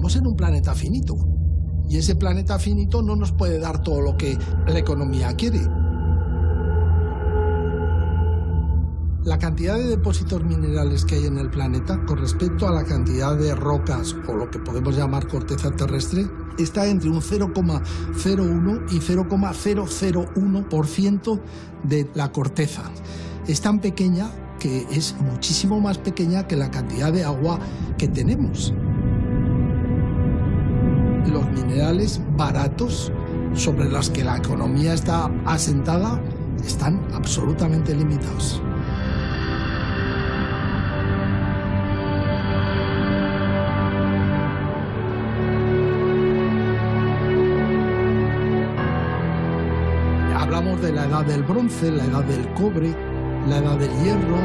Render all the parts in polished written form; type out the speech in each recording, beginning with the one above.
estamos en un planeta finito. Y ese planeta finito no nos puede dar todo lo que la economía quiere. La cantidad de depósitos minerales que hay en el planeta con respecto a la cantidad de rocas o lo que podemos llamar corteza terrestre está entre un 0,01 y 0,001% de la corteza. Es tan pequeña que es muchísimo más pequeña que la cantidad de agua que tenemos. Los minerales baratos sobre los que la economía está asentada están absolutamente limitados. Hablamos de la edad del bronce, la edad del cobre, la edad del hierro.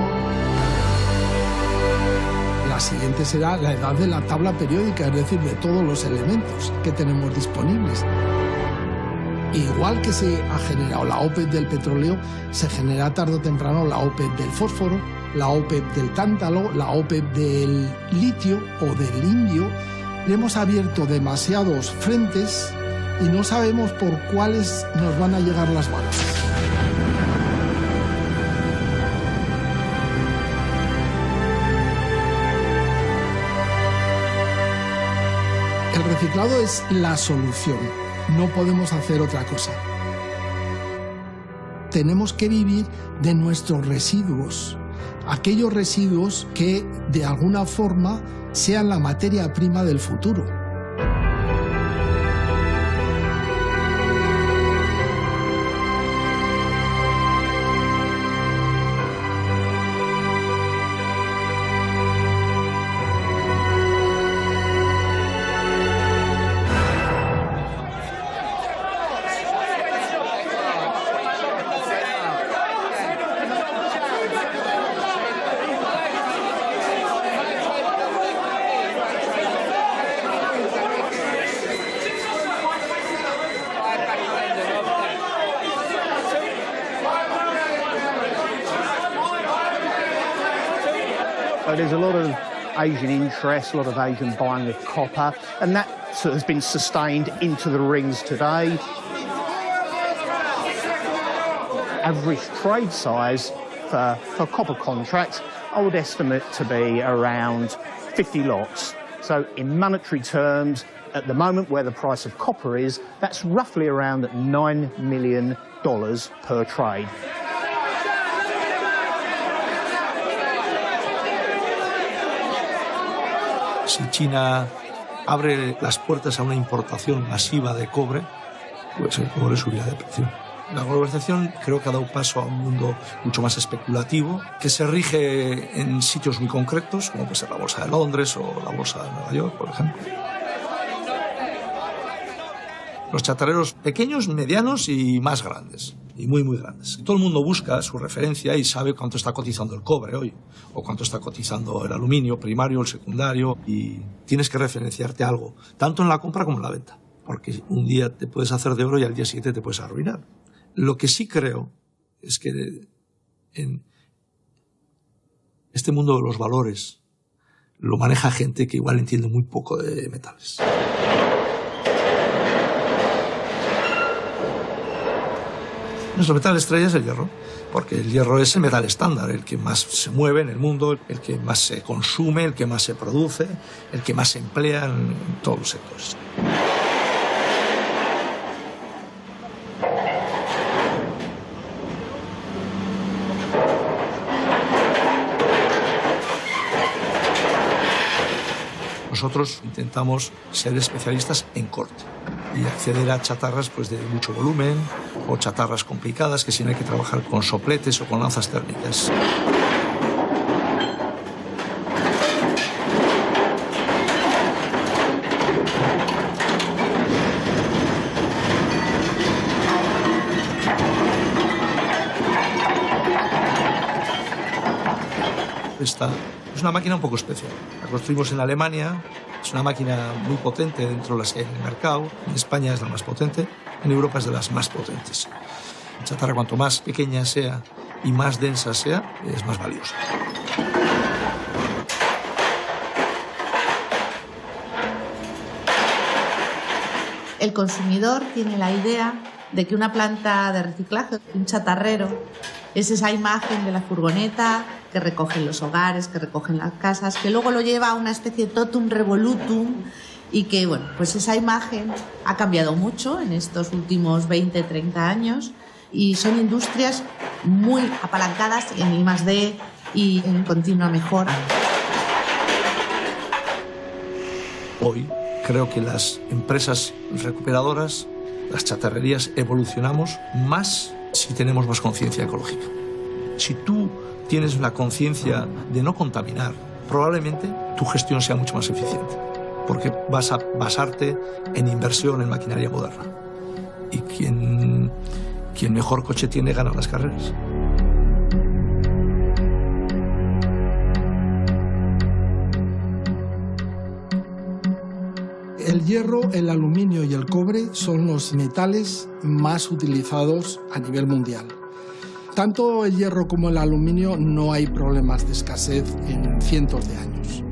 La siguiente será la edad de la tabla periódica, es decir, de todos los elementos que tenemos disponibles. Igual que se ha generado la OPEP del petróleo, se genera tarde o temprano la OPEP del fósforo, la OPEP del tántalo, la OPEP del litio o del indio. Le hemos abierto demasiados frentes y no sabemos por cuáles nos van a llegar las balas. El reciclado es la solución. No podemos hacer otra cosa. Tenemos que vivir de nuestros residuos, aquellos residuos que de alguna forma sean la materia prima del futuro. There's a lot of Asian interest, a lot of Asian buying of copper, and that sort of has been sustained into the rings today. Average trade size for copper contracts, I would estimate to be around 50 lots. So in monetary terms, at the moment where the price of copper is, that's roughly around $9 million per trade. Si China abre las puertas a una importación masiva de cobre, pues el cobre subirá de precio. La globalización creo que ha dado paso a un mundo mucho más especulativo, que se rige en sitios muy concretos, como puede ser la Bolsa de Londres o la Bolsa de Nueva York, por ejemplo. Los chatarreros pequeños, medianos y más grandes, y muy, muy grandes. Todo el mundo busca su referencia y sabe cuánto está cotizando el cobre hoy, o cuánto está cotizando el aluminio primario, el secundario, y tienes que referenciarte a algo, tanto en la compra como en la venta, porque un día te puedes hacer de oro y al día siguiente te puedes arruinar. Lo que sí creo es que en este mundo de los valores lo maneja gente que igual entiende muy poco de metales. Nuestro metal estrella es el hierro, porque el hierro es el metal estándar, el que más se mueve en el mundo, el que más se consume, el que más se produce, el que más se emplea en todos los sectores. Nosotros intentamos ser especialistas en corte y acceder a chatarras pues, de mucho volumen o chatarras complicadas que si no hay que trabajar con sopletes o con lanzas térmicas. Esta es una máquina un poco especial. La construimos en Alemania, es una máquina muy potente dentro de las que hay en el mercado. En España es la más potente, en Europa es de las más potentes. La chatarra, cuanto más pequeña sea y más densa sea, es más valiosa. El consumidor tiene la idea de que una planta de reciclaje, un chatarrero, es esa imagen de la furgoneta que recogen los hogares, que recogen las casas, que luego lo lleva a una especie de totum revolutum y que, bueno, pues esa imagen ha cambiado mucho en estos últimos 20, 30 años y son industrias muy apalancadas en I+D y en continua mejora. Hoy creo que las empresas recuperadoras, las chatarrerías, evolucionamos más si tenemos más conciencia ecológica. Si tú tienes la conciencia de no contaminar, probablemente tu gestión sea mucho más eficiente, porque vas a basarte en inversión en maquinaria moderna. Y quien mejor coche tiene gana las carreras. El hierro, el aluminio y el cobre son los metales más utilizados a nivel mundial. Tanto el hierro como el aluminio no hay problemas de escasez en cientos de años.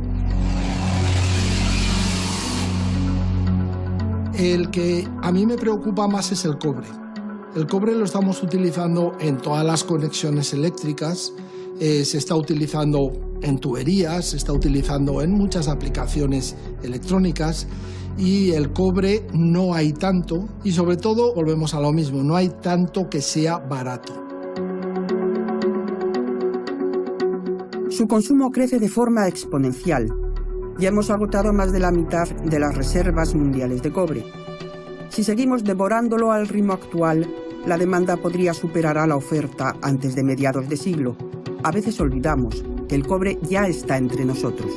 El que a mí me preocupa más es el cobre. El cobre lo estamos utilizando en todas las conexiones eléctricas, se está utilizando en tuberías, se está utilizando en muchas aplicaciones electrónicas y el cobre no hay tanto y sobre todo volvemos a lo mismo, no hay tanto que sea barato. Su consumo crece de forma exponencial. Ya hemos agotado más de la mitad de las reservas mundiales de cobre. Si seguimos devorándolo al ritmo actual, la demanda podría superar a la oferta antes de mediados de siglo. A veces olvidamos que el cobre ya está entre nosotros.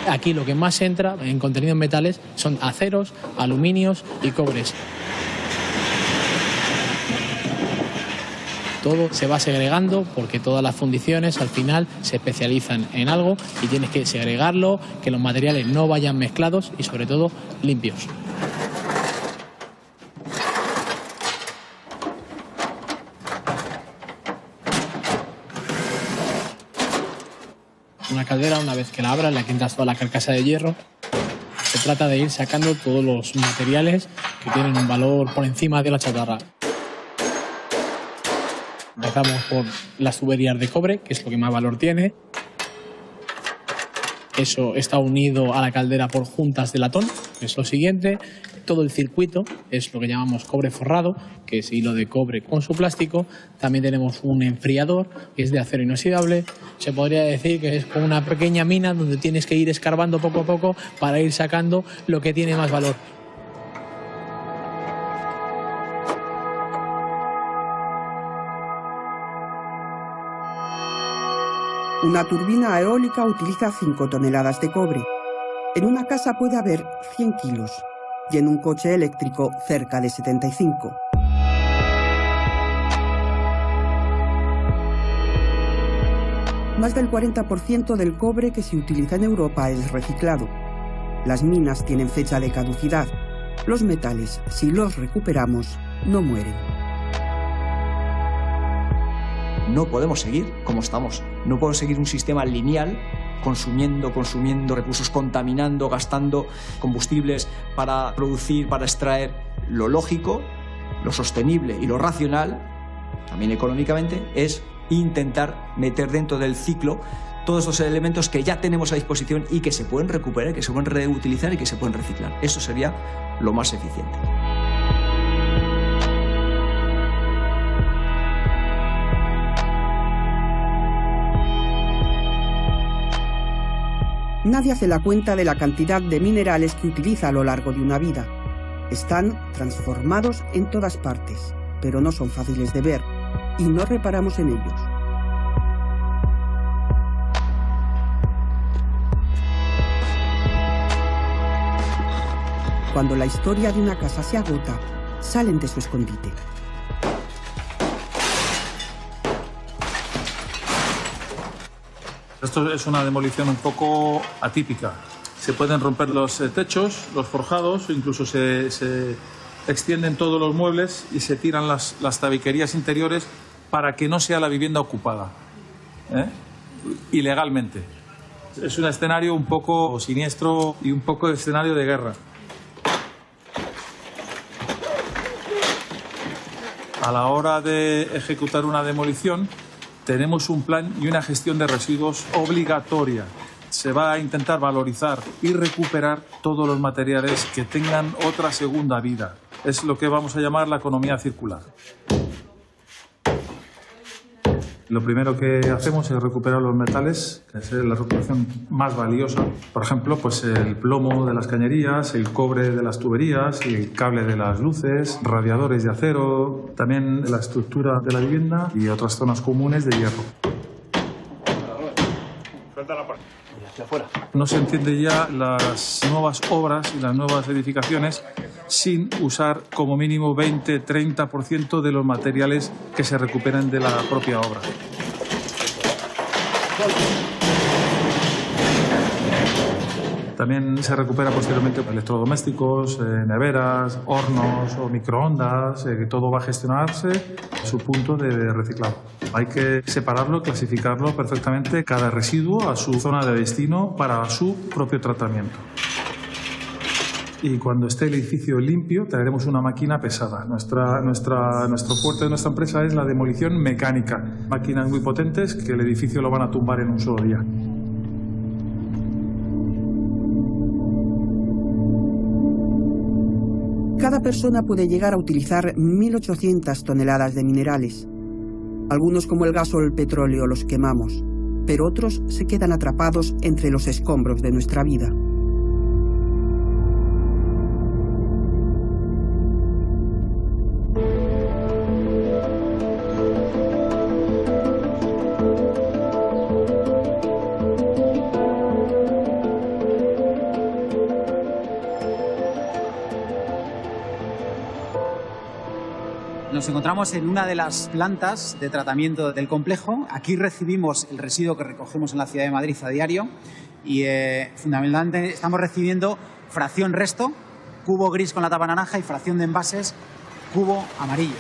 Aquí lo que más entra en contenido en metales son aceros, aluminios y cobres. Todo se va segregando porque todas las fundiciones al final se especializan en algo y tienes que segregarlo, que los materiales no vayan mezclados y sobre todo limpios. Una caldera, una vez que la abras, le quitas toda la carcasa de hierro. Se trata de ir sacando todos los materiales que tienen un valor por encima de la chatarra. Empezamos por las tuberías de cobre, que es lo que más valor tiene. Eso está unido a la caldera por juntas de latón, que es lo siguiente. Todo el circuito es lo que llamamos cobre forrado, que es hilo de cobre con su plástico. También tenemos un enfriador, que es de acero inoxidable. Se podría decir que es como una pequeña mina donde tienes que ir escarbando poco a poco para ir sacando lo que tiene más valor. Una turbina eólica utiliza 5 toneladas de cobre. En una casa puede haber 100 kilos y en un coche eléctrico cerca de 75. Más del 40% del cobre que se utiliza en Europa es reciclado. Las minas tienen fecha de caducidad. Los metales, si los recuperamos, no mueren. No podemos seguir como estamos. No podemos seguir un sistema lineal, consumiendo recursos, contaminando, gastando combustibles para producir, para extraer. Lo lógico, lo sostenible y lo racional, también económicamente, es intentar meter dentro del ciclo todos esos elementos que ya tenemos a disposición y que se pueden recuperar, que se pueden reutilizar y que se pueden reciclar. Eso sería lo más eficiente. Nadie hace la cuenta de la cantidad de minerales que utiliza a lo largo de una vida. Están transformados en todas partes, pero no son fáciles de ver y no reparamos en ellos. Cuando la historia de una casa se agota, salen de su escondite. Esto es una demolición un poco atípica. Se pueden romper los techos, los forjados, incluso se extienden todos los muebles y se tiran las tabiquerías interiores para que no sea la vivienda ocupada, ilegalmente. Es un escenario un poco siniestro y un poco de escenario de guerra. A la hora de ejecutar una demolición, tenemos un plan y una gestión de residuos obligatoria. Se va a intentar valorizar y recuperar todos los materiales que tengan otra segunda vida. Es lo que vamos a llamar la economía circular. Lo primero que hacemos es recuperar los metales, que es la recuperación más valiosa. Por ejemplo, pues el plomo de las cañerías, el cobre de las tuberías y el cable de las luces, radiadores de acero, también la estructura de la vivienda y otras zonas comunes de hierro. No se entiende ya las nuevas obras y las nuevas edificaciones sin usar como mínimo 20-30% de los materiales que se recuperan de la propia obra. También se recupera posteriormente electrodomésticos, neveras, hornos o microondas, que todo va a gestionarse a su punto de reciclado. Hay que separarlo, clasificarlo perfectamente, cada residuo a su zona de destino para su propio tratamiento. Y cuando esté el edificio limpio, traeremos una máquina pesada. Nuestro fuerte de nuestra empresa es la demolición mecánica. Máquinas muy potentes que el edificio lo van a tumbar en un solo día. Cada persona puede llegar a utilizar 1.800 toneladas de minerales. Algunos, como el gas o el petróleo, los quemamos, pero otros se quedan atrapados entre los escombros de nuestra vida. Nos encontramos en una de las plantas de tratamiento del complejo. Aquí recibimos el residuo que recogemos en la ciudad de Madrid a diario y fundamentalmente estamos recibiendo fracción resto, cubo gris con la tapa naranja, y fracción de envases, cubo amarillo.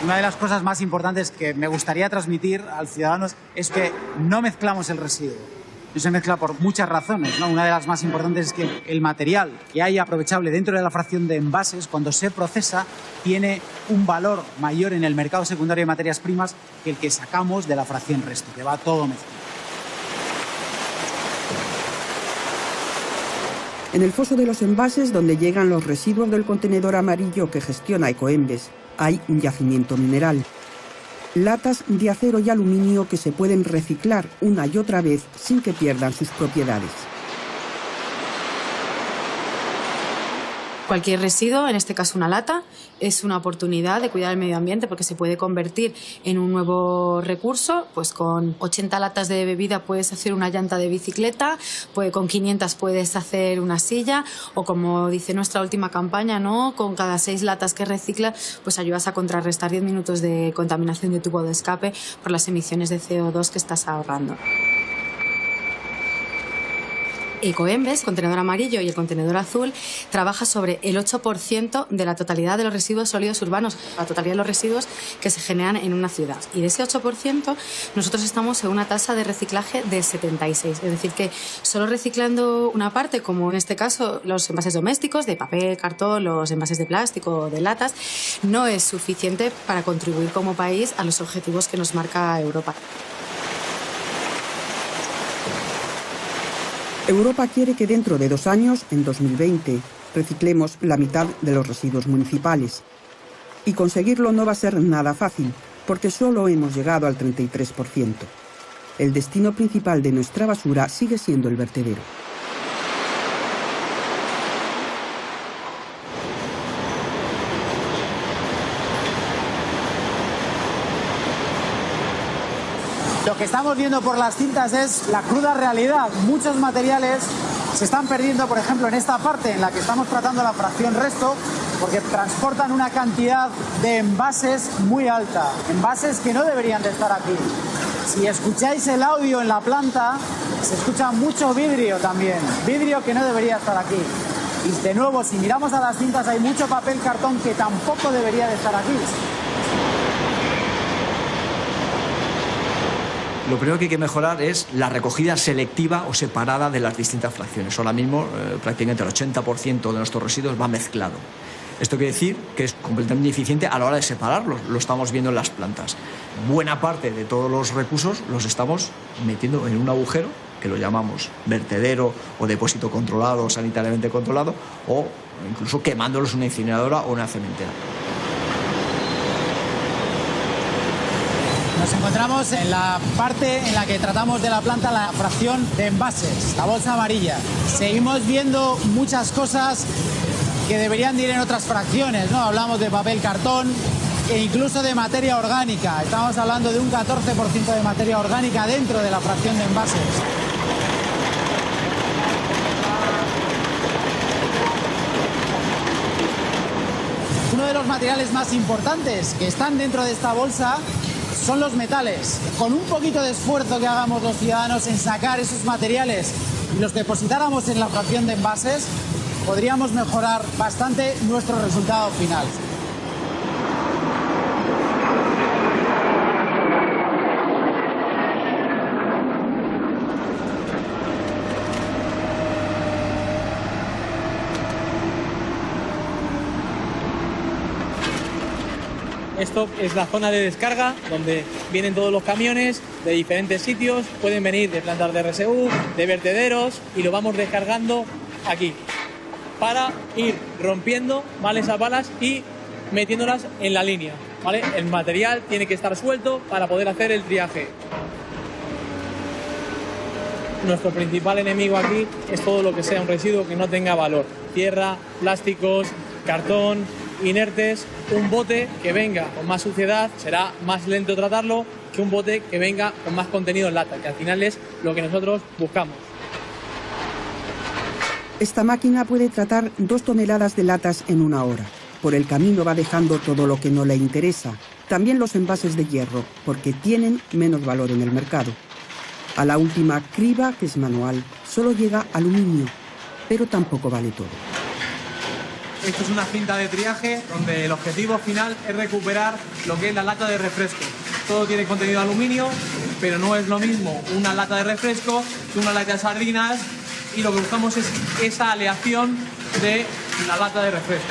Una de las cosas más importantes que me gustaría transmitir al ciudadano es que no mezclamos el residuo. No se mezcla por muchas razones, ¿no? Una de las más importantes es que el material que hay aprovechable dentro de la fracción de envases, cuando se procesa, tiene un valor mayor en el mercado secundario de materias primas que el que sacamos de la fracción resto, que va todo mezclado. En el foso de los envases, donde llegan los residuos del contenedor amarillo que gestiona Ecoembes, hay un yacimiento mineral. Latas de acero y aluminio que se pueden reciclar una y otra vez sin que pierdan sus propiedades. Cualquier residuo, en este caso una lata, es una oportunidad de cuidar el medio ambiente porque se puede convertir en un nuevo recurso. Pues con 80 latas de bebida puedes hacer una llanta de bicicleta, pues con 500 puedes hacer una silla, o como dice nuestra última campaña, ¿no? Con cada 6 latas que reciclas, pues ayudas a contrarrestar 10 minutos de contaminación de tubo de escape por las emisiones de CO2 que estás ahorrando. Ecoembes, el contenedor amarillo y el contenedor azul, trabaja sobre el 8% de la totalidad de los residuos sólidos urbanos, la totalidad de los residuos que se generan en una ciudad. Y de ese 8%, nosotros estamos en una tasa de reciclaje de 76. Es decir, que solo reciclando una parte, como en este caso los envases domésticos, de papel, cartón, los envases de plástico, de latas, no es suficiente para contribuir como país a los objetivos que nos marca Europa. Europa quiere que dentro de 2 años, en 2020, reciclemos la mitad de los residuos municipales. Y conseguirlo no va a ser nada fácil, porque solo hemos llegado al 33%. El destino principal de nuestra basura sigue siendo el vertedero. Lo que estamos viendo por las cintas es la cruda realidad. Muchos materiales se están perdiendo, por ejemplo, en esta parte en la que estamos tratando la fracción resto, porque transportan una cantidad de envases muy alta, envases que no deberían de estar aquí. Si escucháis el audio en la planta, se escucha mucho vidrio también, vidrio que no debería estar aquí. Y de nuevo, si miramos a las cintas, hay mucho papel cartón que tampoco debería de estar aquí. Lo primero que hay que mejorar es la recogida selectiva o separada de las distintas fracciones. Ahora mismo prácticamente el 80% de nuestros residuos va mezclado. Esto quiere decir que es completamente ineficiente a la hora de separarlos. Lo estamos viendo en las plantas. Buena parte de todos los recursos los estamos metiendo en un agujero que lo llamamos vertedero o depósito controlado, sanitariamente controlado, o incluso quemándolos en una incineradora o una cementera. Nos encontramos en la parte en la que tratamos de la planta la fracción de envases, la bolsa amarilla. Seguimos viendo muchas cosas que deberían de ir en otras fracciones, ¿no? Hablamos de papel cartón e incluso de materia orgánica. Estamos hablando de un 14% de materia orgánica dentro de la fracción de envases. Uno de los materiales más importantes que están dentro de esta bolsa son los metales. Con un poquito de esfuerzo que hagamos los ciudadanos en sacar esos materiales y los depositáramos en la fracción de envases, podríamos mejorar bastante nuestro resultado final. Esto es la zona de descarga donde vienen todos los camiones de diferentes sitios, pueden venir de plantas de RSU, de vertederos, y lo vamos descargando aquí para ir rompiendo, ¿vale?, esas balas y metiéndolas en la línea, ¿vale? El material tiene que estar suelto para poder hacer el triaje. Nuestro principal enemigo aquí es todo lo que sea un residuo que no tenga valor. Tierra, plásticos, cartón, inertes. Un bote que venga con más suciedad será más lento tratarlo que un bote que venga con más contenido en lata, que al final es lo que nosotros buscamos. Esta máquina puede tratar 2 toneladas de latas en 1 hora. Por el camino va dejando todo lo que no le interesa, también los envases de hierro, porque tienen menos valor en el mercado. A la última criba, que es manual, solo llega aluminio, pero tampoco vale todo. Esto es una cinta de triaje donde el objetivo final es recuperar lo que es la lata de refresco. Todo tiene contenido de aluminio, pero no es lo mismo una lata de refresco que una lata de sardinas, y lo que buscamos es esa aleación de la lata de refresco.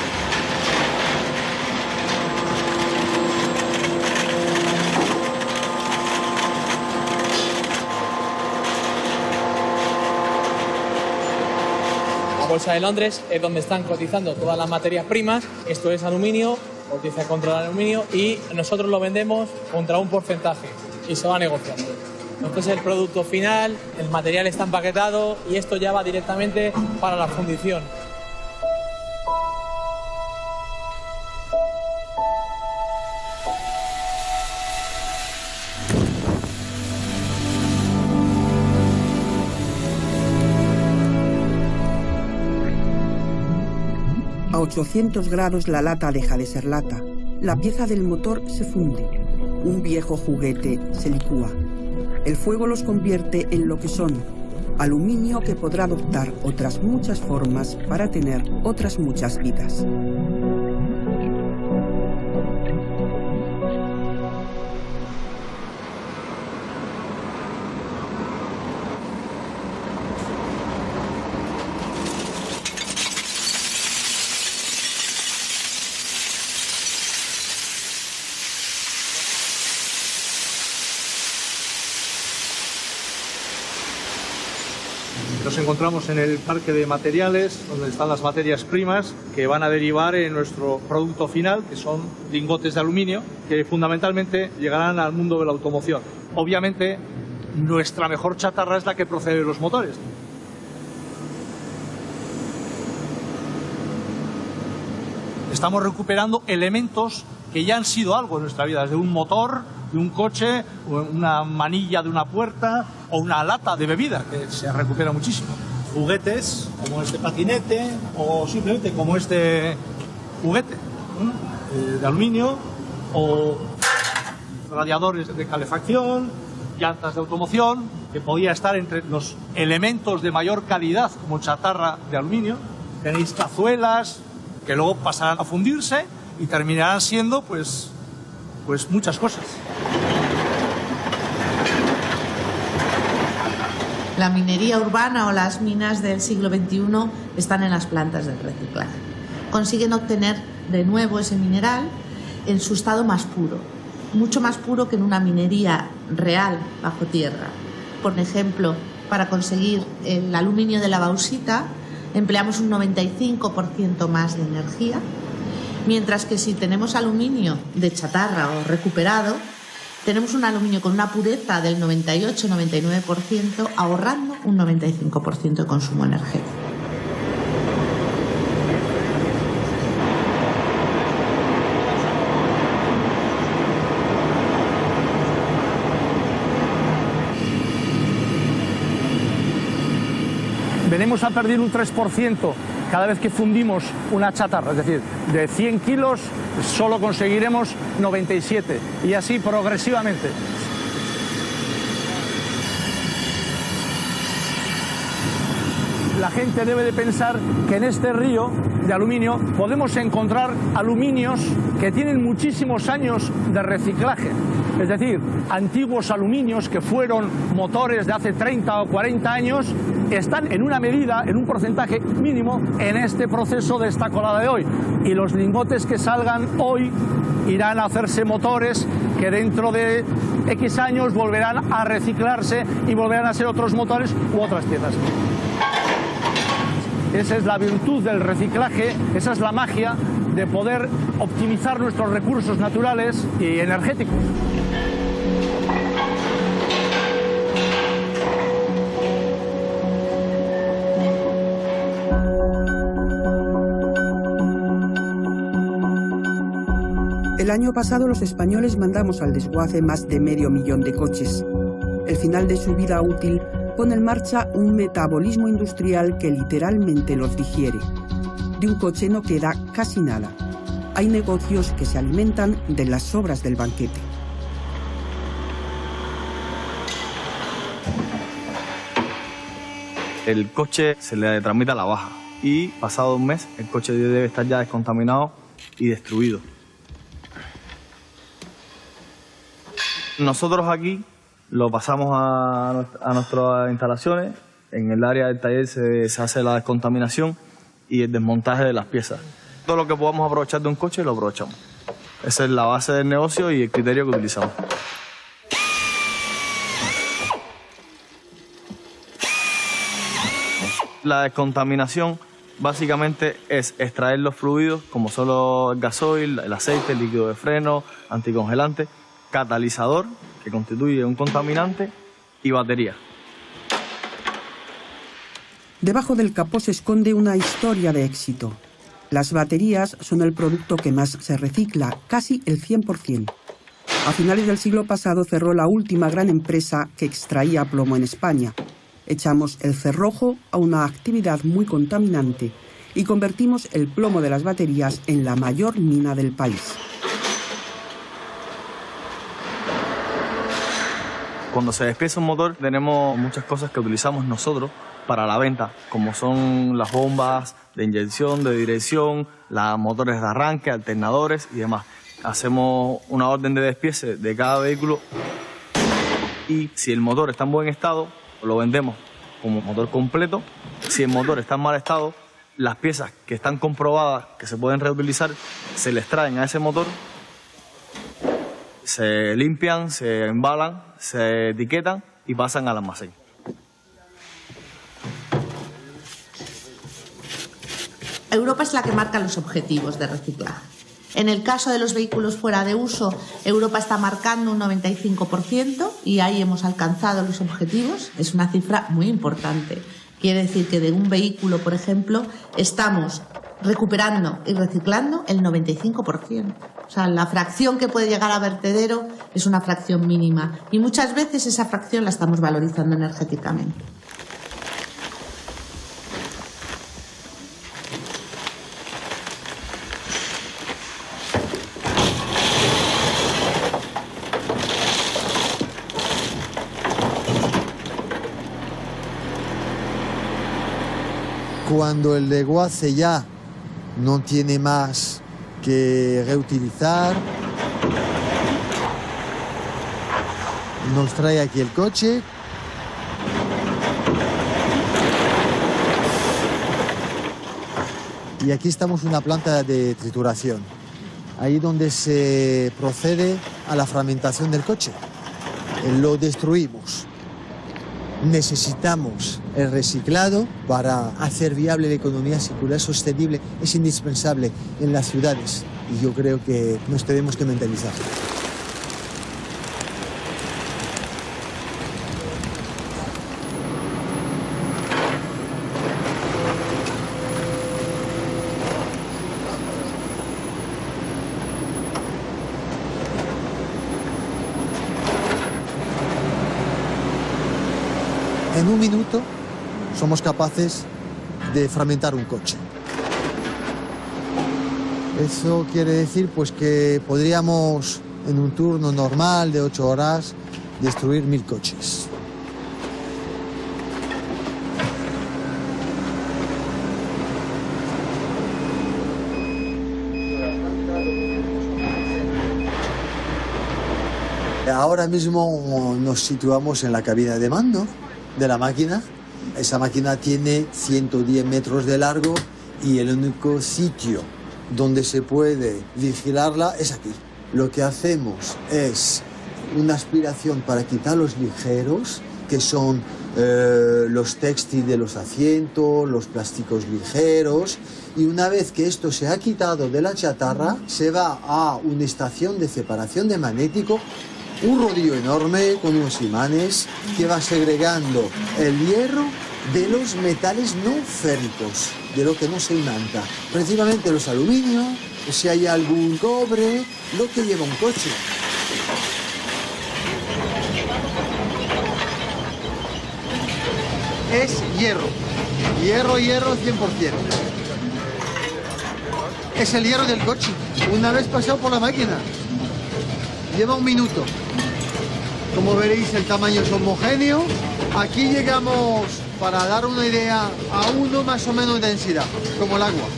La Bolsa de Londres es donde están cotizando todas las materias primas. Esto es aluminio, cotiza contra el aluminio, y nosotros lo vendemos contra un porcentaje y se va negociando. Entonces el producto final, el material está empaquetado y esto ya va directamente para la fundición. A 800 grados la lata deja de ser lata. La pieza del motor se funde. Un viejo juguete se licúa. El fuego los convierte en lo que son: aluminio que podrá adoptar otras muchas formas para tener otras muchas vidas. Nos encontramos en el parque de materiales, donde están las materias primas que van a derivar en nuestro producto final, que son lingotes de aluminio, que fundamentalmente llegarán al mundo de la automoción. Obviamente, nuestra mejor chatarra es la que procede de los motores. Estamos recuperando elementos que ya han sido algo en nuestra vida, desde un motor, de un coche, una manilla de una puerta o una lata de bebida, que se recupera muchísimo. Juguetes como este patinete o simplemente como este juguete de aluminio o radiadores de calefacción, llantas de automoción, que podía estar entre los elementos de mayor calidad como chatarra de aluminio. Tenéis cazuelas que luego pasarán a fundirse y terminarán siendo pues muchas cosas. La minería urbana o las minas del siglo XXI están en las plantas del reciclaje. Consiguen obtener de nuevo ese mineral en su estado más puro, mucho más puro que en una minería real bajo tierra. Por ejemplo, para conseguir el aluminio de la bauxita empleamos un 95% más de energía, mientras que si tenemos aluminio de chatarra o recuperado, tenemos un aluminio con una pureza del 98-99%, ahorrando un 95% de consumo energético. Venimos a perder un 3% cada vez que fundimos una chatarra, es decir, de 100 kilos solo conseguiremos 97 y así progresivamente. La gente debe de pensar que en este río de aluminio podemos encontrar aluminios que tienen muchísimos años de reciclaje. Es decir, antiguos aluminios que fueron motores de hace 30 o 40 años están en una medida, en un porcentaje mínimo, en este proceso de esta colada de hoy. Y los lingotes que salgan hoy irán a hacerse motores que dentro de X años volverán a reciclarse y volverán a ser otros motores u otras piezas. Esa es la virtud del reciclaje, esa es la magia de poder optimizar nuestros recursos naturales y energéticos. El año pasado los españoles mandamos al desguace más de 500 000 de coches. El final de su vida útil pone en marcha un metabolismo industrial que literalmente los digiere. De un coche no queda casi nada. Hay negocios que se alimentan de las sobras del banquete. El coche se le tramita la baja y pasado un mes el coche debe estar ya descontaminado y destruido. Nosotros aquí lo pasamos a nuestras instalaciones. En el área del taller se hace la descontaminación y el desmontaje de las piezas. Todo lo que podamos aprovechar de un coche lo aprovechamos. Esa es la base del negocio y el criterio que utilizamos. La descontaminación básicamente es extraer los fluidos como son el gasoil, el aceite, el líquido de freno, anticongelante, catalizador, que constituye un contaminante, y batería. Debajo del capó se esconde una historia de éxito. Las baterías son el producto que más se recicla, casi el 100%. A finales del siglo pasado cerró la última gran empresa que extraía plomo en España. Echamos el cerrojo a una actividad muy contaminante y convertimos el plomo de las baterías en la mayor mina del país. Cuando se despieza un motor tenemos muchas cosas que utilizamos nosotros para la venta, como son las bombas de inyección, de dirección, los motores de arranque, alternadores y demás. Hacemos una orden de despiece de cada vehículo y si el motor está en buen estado, lo vendemos como motor completo. Si el motor está en mal estado, las piezas que están comprobadas que se pueden reutilizar, se les traen a ese motor, se limpian, se embalan, se etiquetan y pasan al almacén. Europa es la que marca los objetivos de reciclaje. En el caso de los vehículos fuera de uso, Europa está marcando un 95% y ahí hemos alcanzado los objetivos. Es una cifra muy importante. Quiere decir que de un vehículo, por ejemplo, estamos recuperando y reciclando el 95%. O sea, la fracción que puede llegar a vertedero es una fracción mínima y muchas veces esa fracción la estamos valorizando energéticamente. Cuando el desguace ya no tiene más que reutilizar, nos trae aquí el coche. Y aquí estamos en una planta de trituración, ahí donde se procede a la fragmentación del coche. Lo destruimos. Necesitamos el reciclado para hacer viable la economía circular sostenible. Es indispensable en las ciudades y yo creo que nos tenemos que mentalizar. En un minuto somos capaces de fragmentar un coche. Eso quiere decir pues que podríamos en un turno normal de 8 horas destruir 1000 coches. Ahora mismo nos situamos en la cabina de mando de la máquina. Esa máquina tiene 110 metros de largo y el único sitio donde se puede vigilarla es aquí. Lo que hacemos es una aspiración para quitar los ligeros, que son los textiles de los asientos, los plásticos ligeros, y una vez que esto se ha quitado de la chatarra, se va a una estación de separación de magnético, un rodillo enorme con unos imanes que va segregando el hierro de los metales no férricos, de lo que no se imanta. Principalmente los aluminios, si hay algún cobre, lo que lleva un coche. Es hierro, hierro 100%. Es el hierro del coche, una vez pasado por la máquina. Lleva un minuto. Como veréis, el tamaño es homogéneo. Aquí llegamos, para dar una idea, a 1 más o menos de densidad, como el agua.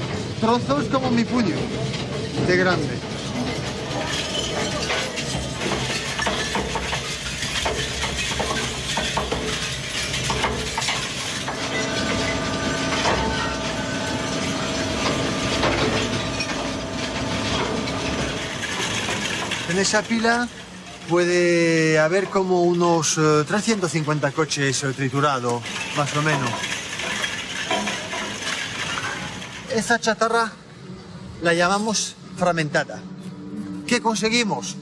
Trozos como mi puño, de grande. En esa pila puede haber como unos 350 coches triturados, más o menos. Esta chatarra la llamamos fragmentada. ¿Qué conseguimos?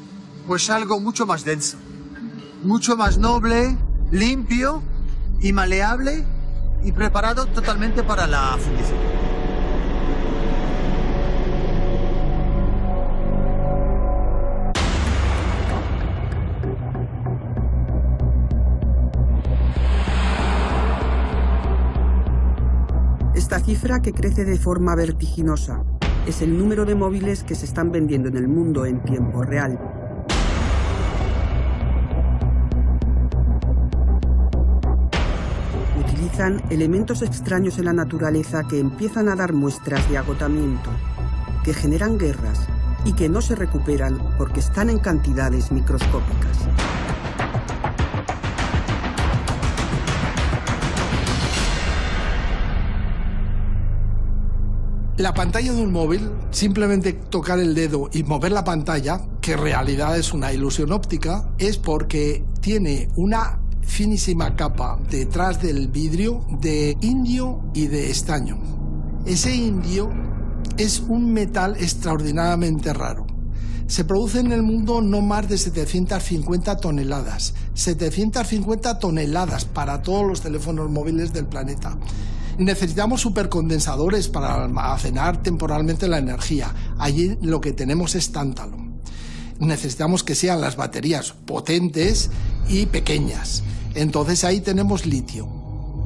Pues algo mucho más denso, mucho más noble, limpio y maleable y preparado totalmente para la fundición. Esta cifra, que crece de forma vertiginosa, es el número de móviles que se están vendiendo en el mundo en tiempo real. Utilizan elementos extraños en la naturaleza que empiezan a dar muestras de agotamiento, que generan guerras y que no se recuperan porque están en cantidades microscópicas. La pantalla de un móvil, simplemente tocar el dedo y mover la pantalla, que en realidad es una ilusión óptica, es porque tiene una finísima capa detrás del vidrio de indio y de estaño. Ese indio es un metal extraordinariamente raro. Se produce en el mundo no más de 750 toneladas. 750 toneladas para todos los teléfonos móviles del planeta. Necesitamos supercondensadores para almacenar temporalmente la energía. Allí lo que tenemos es tántalo. Necesitamos que sean las baterías potentes y pequeñas. Entonces ahí tenemos litio.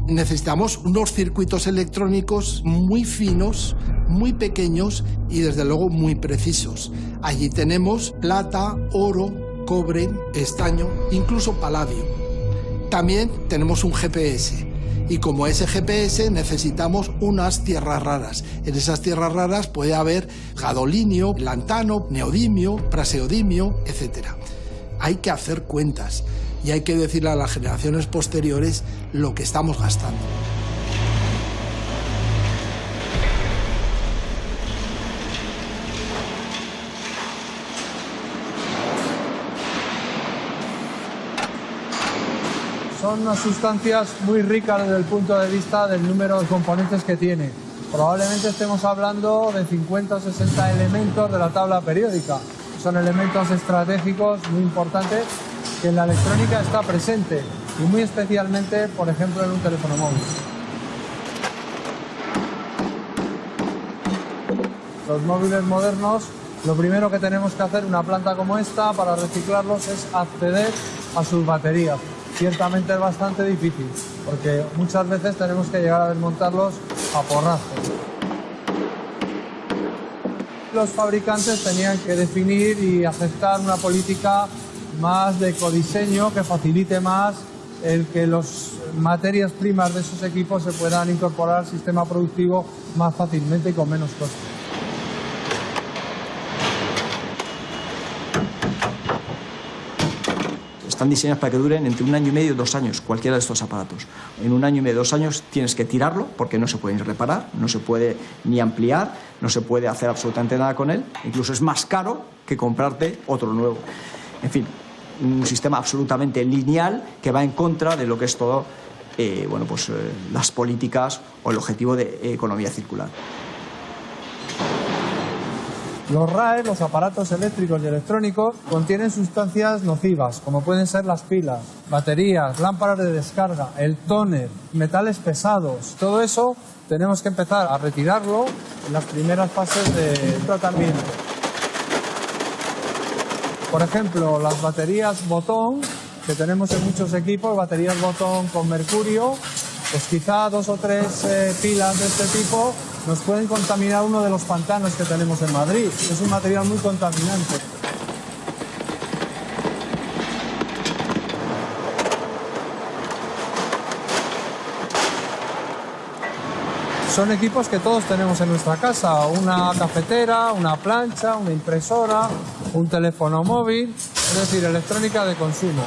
Necesitamos unos circuitos electrónicos muy finos, muy pequeños y desde luego muy precisos. Allí tenemos plata, oro, cobre, estaño, incluso paladio. También tenemos un GPS. Y como ese GPS necesitamos unas tierras raras. En esas tierras raras puede haber gadolinio, lantano, neodimio, praseodimio, etc. Hay que hacer cuentas y hay que decirle a las generaciones posteriores lo que estamos gastando. Son unas sustancias muy ricas desde el punto de vista del número de componentes que tiene. Probablemente estemos hablando de 50 o 60 elementos de la tabla periódica. Son elementos estratégicos muy importantes que en la electrónica está presente y muy especialmente, por ejemplo, en un teléfono móvil. Los móviles modernos, lo primero que tenemos que hacer en una planta como esta para reciclarlos es acceder a sus baterías. Ciertamente es bastante difícil, porque muchas veces tenemos que llegar a desmontarlos a porrazos. Los fabricantes tenían que definir y aceptar una política más de ecodiseño que facilite más el que las materias primas de esos equipos se puedan incorporar al sistema productivo más fácilmente y con menos costes. Están diseñados para que duren entre 1 año y medio y 2 años, cualquiera de estos aparatos. En 1 año y medio, 2 años tienes que tirarlo porque no se puede ni reparar, no se puede ni ampliar, no se puede hacer absolutamente nada con él. Incluso es más caro que comprarte otro nuevo. En fin, un sistema absolutamente lineal que va en contra de lo que es todo las políticas o el objetivo de economía circular. Los RAE, los aparatos eléctricos y electrónicos, contienen sustancias nocivas, como pueden ser las pilas, baterías, lámparas de descarga, el tóner, metales pesados. Todo eso tenemos que empezar a retirarlo en las primeras fases de tratamiento. Por ejemplo, las baterías botón, que tenemos en muchos equipos, baterías botón con mercurio, pues quizá 2 o 3 pilas de este tipo nos pueden contaminar uno de los pantanos que tenemos en Madrid. Es un material muy contaminante. Son equipos que todos tenemos en nuestra casa, una cafetera, una plancha, una impresora, un teléfono móvil, es decir, electrónica de consumo.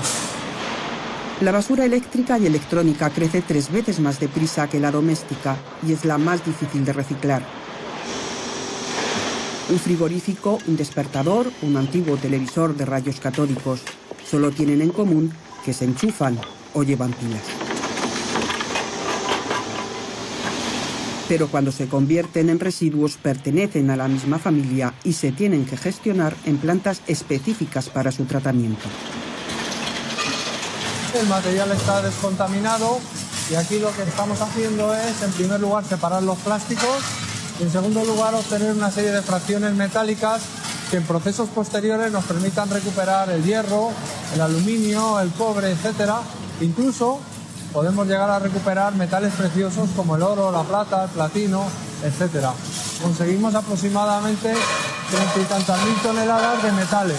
La basura eléctrica y electrónica crece 3 veces más deprisa que la doméstica y es la más difícil de reciclar. Un frigorífico, un despertador, un antiguo televisor de rayos catódicos solo tienen en común que se enchufan o llevan pilas. Pero cuando se convierten en residuos pertenecen a la misma familia y se tienen que gestionar en plantas específicas para su tratamiento. El material está descontaminado y aquí lo que estamos haciendo es, en primer lugar, separar los plásticos y, en segundo lugar, obtener una serie de fracciones metálicas que en procesos posteriores nos permitan recuperar el hierro, el aluminio, el cobre, etc. Incluso podemos llegar a recuperar metales preciosos como el oro, la plata, el platino, etc. Conseguimos aproximadamente 30 y tantas mil toneladas de metales.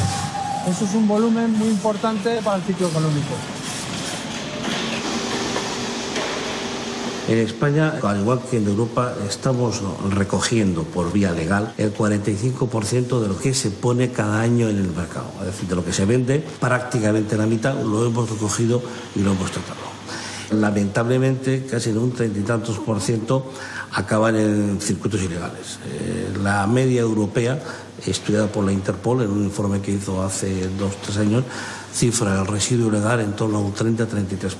Eso es un volumen muy importante para el ciclo económico. En España, al igual que en Europa, estamos recogiendo por vía legal el 45% de lo que se pone cada año en el mercado. Es decir, de lo que se vende, prácticamente la mitad lo hemos recogido y lo hemos tratado. Lamentablemente, casi en un 30 y tantos % acaban en circuitos ilegales. La media europea, estudiada por la Interpol en un informe que hizo hace 2 o 3 años, cifra el residuo ilegal en torno a un 30-33%.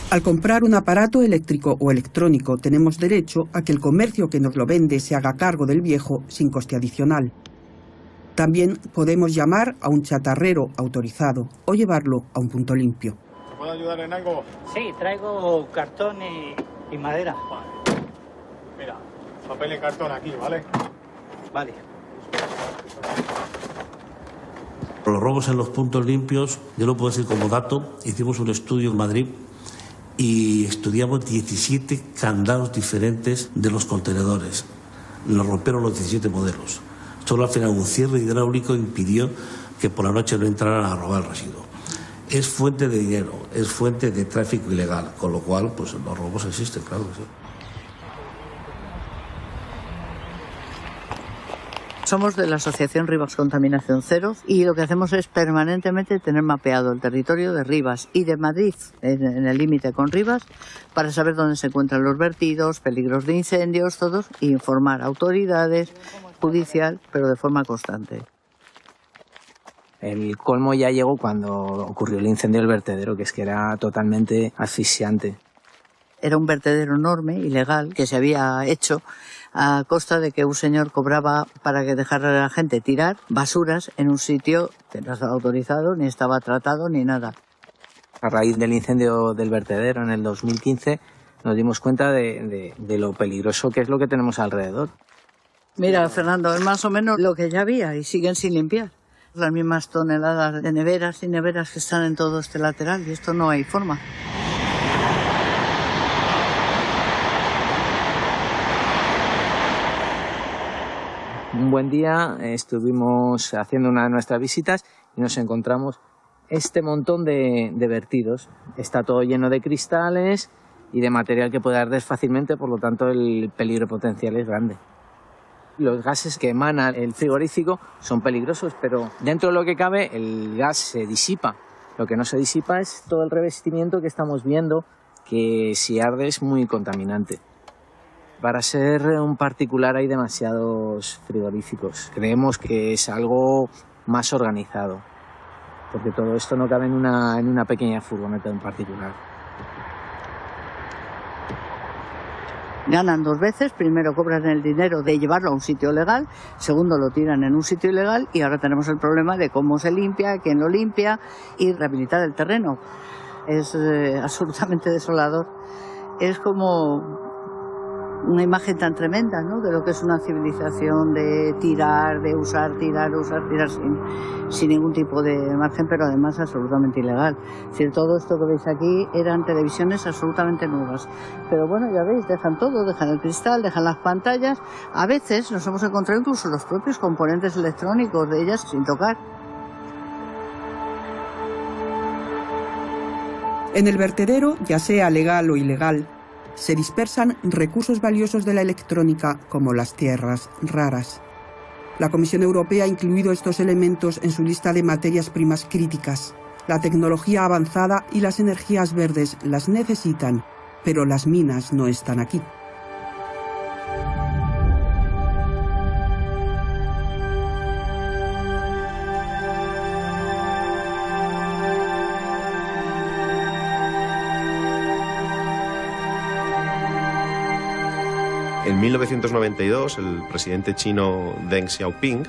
Al comprar un aparato eléctrico o electrónico tenemos derecho a que el comercio que nos lo vende se haga cargo del viejo sin coste adicional. También podemos llamar a un chatarrero autorizado o llevarlo a un punto limpio. ¿Te puedo ayudar en algo? Sí, traigo cartón y madera. Vale. Mira, papel y cartón aquí, ¿vale? Vale. Los robos en los puntos limpios, yo lo puedo decir como dato, hicimos un estudio en Madrid y estudiamos 17 candados diferentes de los contenedores. Nos rompieron los 17 modelos. Solo al final un cierre hidráulico impidió que por la noche no entraran a robar el residuo. Es fuente de dinero, es fuente de tráfico ilegal, con lo cual pues los robos existen, claro que sí. Somos de la Asociación Rivas Contaminación Cero y lo que hacemos es permanentemente tener mapeado el territorio de Rivas y de Madrid, en el límite con Rivas, para saber dónde se encuentran los vertidos, peligros de incendios, todos, e informar a autoridades, judicial, pero de forma constante. El colmo ya llegó cuando ocurrió el incendio del vertedero, que es que era totalmente asfixiante. Era un vertedero enorme, ilegal, que se había hecho a costa de que un señor cobraba para que dejara a la gente tirar basuras en un sitio que no estaba autorizado, ni estaba tratado, ni nada. A raíz del incendio del vertedero en el 2015 nos dimos cuenta de lo peligroso que es lo que tenemos alrededor. Mira, Fernando, es más o menos lo que ya había y siguen sin limpiar. Las mismas toneladas de neveras y neveras que están en todo este lateral y esto no hay forma. Un buen día estuvimos haciendo una de nuestras visitas y nos encontramos este montón de vertidos. Está todo lleno de cristales y de material que puede arder fácilmente, por lo tanto el peligro potencial es grande. Los gases que emana el frigorífico son peligrosos, pero dentro de lo que cabe el gas se disipa. Lo que no se disipa es todo el revestimiento que estamos viendo, que si arde es muy contaminante. Para ser un particular hay demasiados frigoríficos. Creemos que es algo más organizado, porque todo esto no cabe en una pequeña furgoneta de un particular. Ganan dos veces, primero cobran el dinero de llevarlo a un sitio legal, segundo lo tiran en un sitio ilegal y ahora tenemos el problema de cómo se limpia, quién lo limpia y rehabilitar el terreno. Es absolutamente desolador. Es como una imagen tan tremenda, ¿no?, de lo que es una civilización de tirar, de usar, tirar sin ningún tipo de margen, pero además absolutamente ilegal. Es decir, todo esto que veis aquí eran televisiones absolutamente nuevas. Pero bueno, ya veis, dejan todo, dejan el cristal, dejan las pantallas. A veces nos hemos encontrado incluso los propios componentes electrónicos de ellas sin tocar. En el vertedero, ya sea legal o ilegal, se dispersan recursos valiosos de la electrónica como las tierras raras. La Comisión Europea ha incluido estos elementos en su lista de materias primas críticas. La tecnología avanzada y las energías verdes las necesitan, pero las minas no están aquí. En 1992, el presidente chino Deng Xiaoping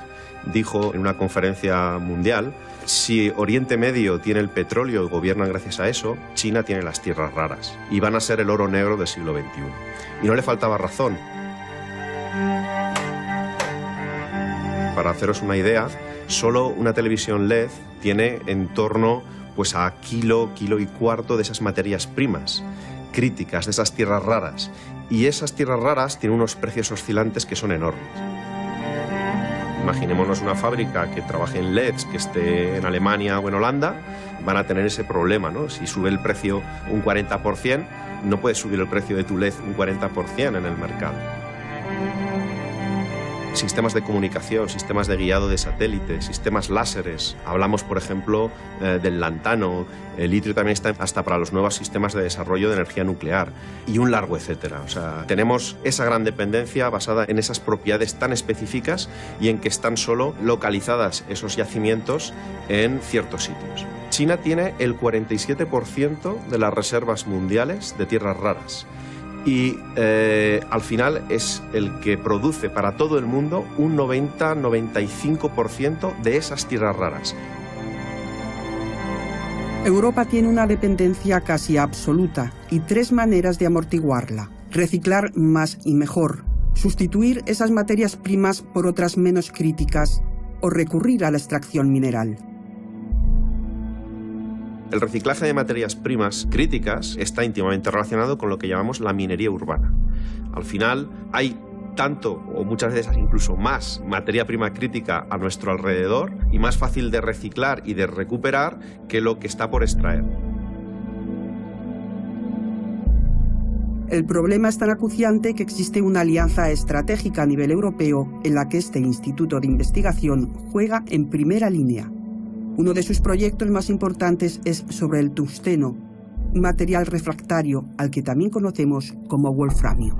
dijo en una conferencia mundial: si Oriente Medio tiene el petróleo y gobiernan gracias a eso, China tiene las tierras raras y van a ser el oro negro del siglo XXI. Y no le faltaba razón. Para haceros una idea, solo una televisión LED tiene en torno pues, a kilo y cuarto de esas materias primas críticas, de esas tierras raras. Y esas tierras raras tienen unos precios oscilantes que son enormes. Imaginémonos una fábrica que trabaje en LEDs, que esté en Alemania o en Holanda, van a tener ese problema, ¿no? Si sube el precio un 40%, no puedes subir el precio de tu LED un 40% en el mercado. Sistemas de comunicación, sistemas de guiado de satélites, sistemas láseres. Hablamos, por ejemplo, del lantano. El litio también está hasta para los nuevos sistemas de desarrollo de energía nuclear y un largo etcétera. O sea, tenemos esa gran dependencia basada en esas propiedades tan específicas y en que están solo localizadas esos yacimientos en ciertos sitios. China tiene el 47% de las reservas mundiales de tierras raras. Y al final es el que produce para todo el mundo un 90-95% de esas tierras raras. Europa tiene una dependencia casi absoluta y tres maneras de amortiguarla: reciclar más y mejor, sustituir esas materias primas por otras menos críticas o recurrir a la extracción mineral. El reciclaje de materias primas críticas está íntimamente relacionado con lo que llamamos la minería urbana. Al final hay tanto o muchas veces incluso más materia prima crítica a nuestro alrededor y más fácil de reciclar y de recuperar que lo que está por extraer. El problema es tan acuciante que existe una alianza estratégica a nivel europeo en la que este instituto de investigación juega en primera línea. Uno de sus proyectos más importantes es sobre el tungsteno, un material refractario al que también conocemos como wolframio.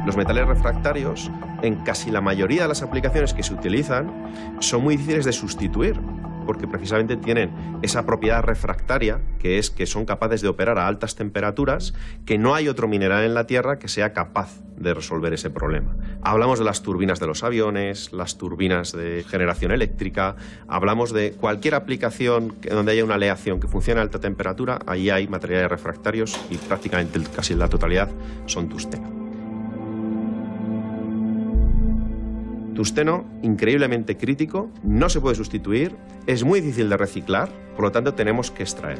Los metales refractarios, en casi la mayoría de las aplicaciones que se utilizan, son muy difíciles de sustituir, porque precisamente tienen esa propiedad refractaria, que es que son capaces de operar a altas temperaturas, que no hay otro mineral en la Tierra que sea capaz de resolver ese problema. Hablamos de las turbinas de los aviones, las turbinas de generación eléctrica, hablamos de cualquier aplicación donde haya una aleación que funcione a alta temperatura, ahí hay materiales refractarios y prácticamente casi la totalidad son tungsteno. Tungsteno, increíblemente crítico, no se puede sustituir, es muy difícil de reciclar, por lo tanto tenemos que extraer.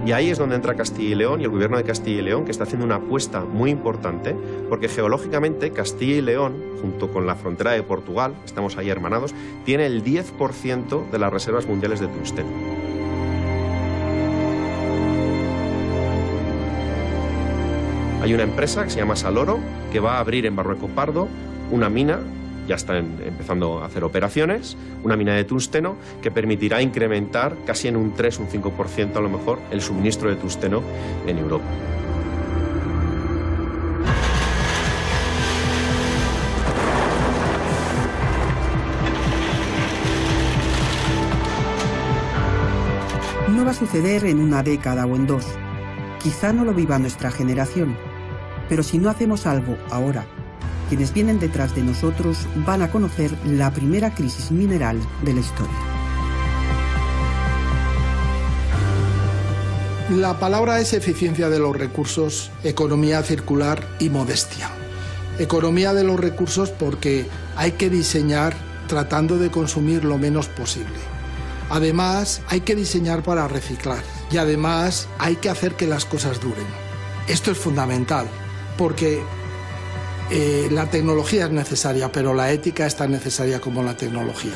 Y ahí es donde entra Castilla y León y el gobierno de Castilla y León, que está haciendo una apuesta muy importante, porque geológicamente Castilla y León, junto con la frontera de Portugal, estamos ahí hermanados, tiene el 10% de las reservas mundiales de tungsteno. Hay una empresa que se llama Saloro, que va a abrir en Barrueco Pardo una mina, ya están empezando a hacer operaciones, una mina de tungsteno que permitirá incrementar casi en un 3, un 5% a lo mejor el suministro de tungsteno en Europa. No va a suceder en una década o en dos. Quizá no lo viva nuestra generación, pero si no hacemos algo ahora, quienes vienen detrás de nosotros van a conocer la primera crisis mineral de la historia. La palabra es eficiencia de los recursos, economía circular y modestia. Economía de los recursos porque hay que diseñar tratando de consumir lo menos posible. Además, hay que diseñar para reciclar y además hay que hacer que las cosas duren. Esto es fundamental porque la tecnología es necesaria, pero la ética es tan necesaria como la tecnología.